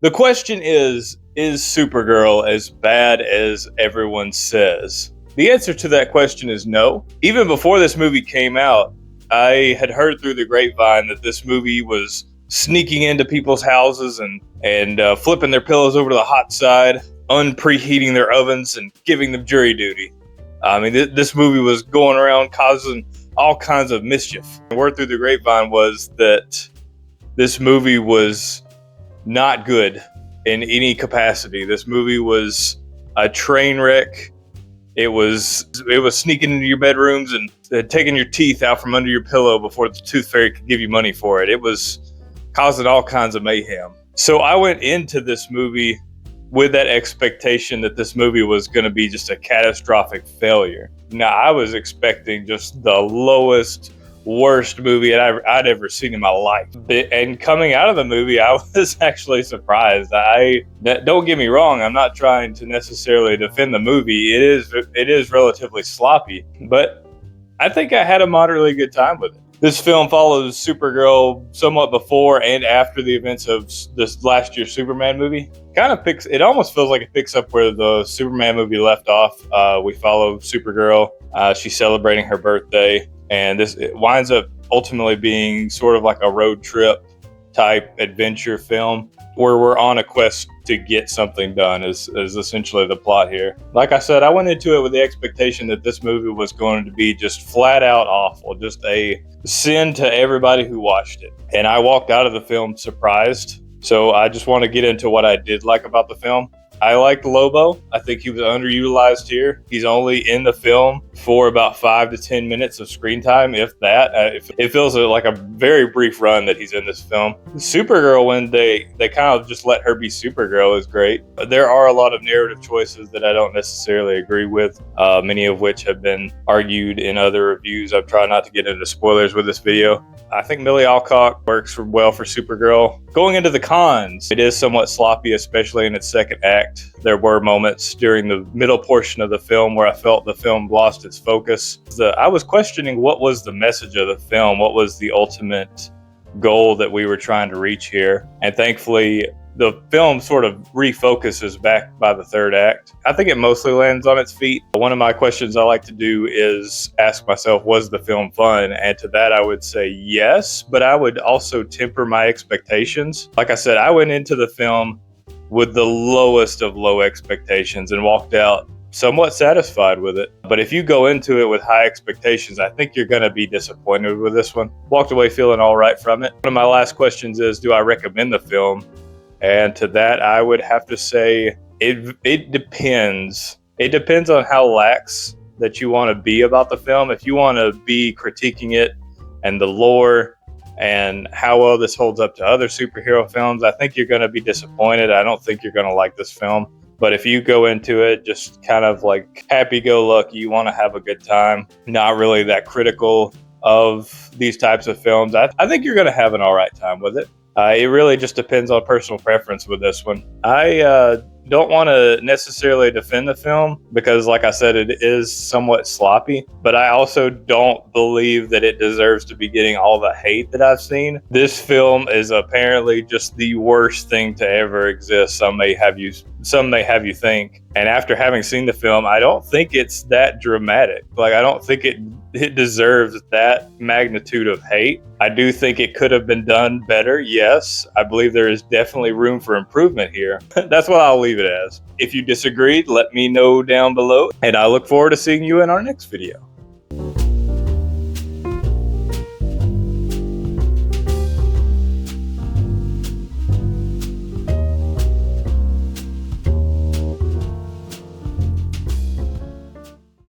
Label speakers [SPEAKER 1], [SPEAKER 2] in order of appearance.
[SPEAKER 1] The question is Supergirl as bad as everyone says? The answer to that question is no. Even before this movie came out, I had heard through the grapevine that this movie was sneaking into people's houses and flipping their pillows over to the hot side, unpreheating their ovens, and giving them jury duty. I mean, this movie was going around causing all kinds of mischief. The word through the grapevine was that this movie was not good in any capacity. This movie was a train wreck. It was sneaking into your bedrooms and taking your teeth out from under your pillow before the tooth fairy could give you money for it. It was causing all kinds of mayhem. So I went into this movie with that expectation that this movie was going to be just a catastrophic failure. Now, I was expecting just the lowest, worst movie I'd ever seen in my life. And coming out of the movie, I was actually surprised. Don't get me wrong, I'm not trying to necessarily defend the movie. It is relatively sloppy, but I think I had a moderately good time with it. This film follows Supergirl somewhat before and after the events of this last year's Superman movie. It almost feels like it picks up where the Superman movie left off. We follow Supergirl. She's celebrating her birthday. And it winds up ultimately being sort of like a road trip type adventure film where we're on a quest to get something done is essentially the plot here. Like I said, I went into it with the expectation that this movie was going to be just flat out awful, just a sin to everybody who watched it. And I walked out of the film surprised. So I just want to get into what I did like about the film. I liked Lobo. I think he was underutilized here. He's only in the film for about 5 to 10 minutes of screen time, if that. It feels like a very brief run that he's in this film. Supergirl, when they kind of just let her be Supergirl, is great. But there are a lot of narrative choices that I don't necessarily agree with, many of which have been argued in other reviews. I've tried not to get into spoilers with this video. I think Millie Alcock works well for Supergirl. Going into the cons, it is somewhat sloppy, especially in its second act. There were moments during the middle portion of the film where I felt the film lost its focus. I was questioning what was the message of the film, what was the ultimate goal that we were trying to reach here. And thankfully, the film sort of refocuses back by the third act. I think it mostly lands on its feet. One of my questions I like to do is ask myself, was the film fun? And to that, I would say yes, but I would also temper my expectations. Like I said, I went into the film with the lowest of low expectations and walked out somewhat satisfied with it. But if you go into it with high expectations, I think you're going to be disappointed with this one. Walked away feeling all right from it. One of my last questions is, do I recommend the film? And to that, I would have to say it depends. It depends on how lax that you want to be about the film. If you want to be critiquing it and the lore and how well this holds up to other superhero films, I think you're going to be disappointed. I don't think you're going to like this film. But if you go into it just kind of like happy-go-lucky, you want to have a good time, not really that critical of these types of films, I think you're going to have an all right time with it. It really just depends on personal preference with this one. I don't want to necessarily defend the film because, like I said, it is somewhat sloppy, but I also don't believe that it deserves to be getting all the hate that I've seen. This film is apparently just the worst thing to ever exist. Some may have you think. And after having seen the film, I don't think it's that dramatic. Like, I don't think it deserves that magnitude of hate. I do think it could have been done better. Yes, I believe there is definitely room for improvement here. That's what I'll leave it as. If you disagreed, let me know down below, and I look forward to seeing you in our next video.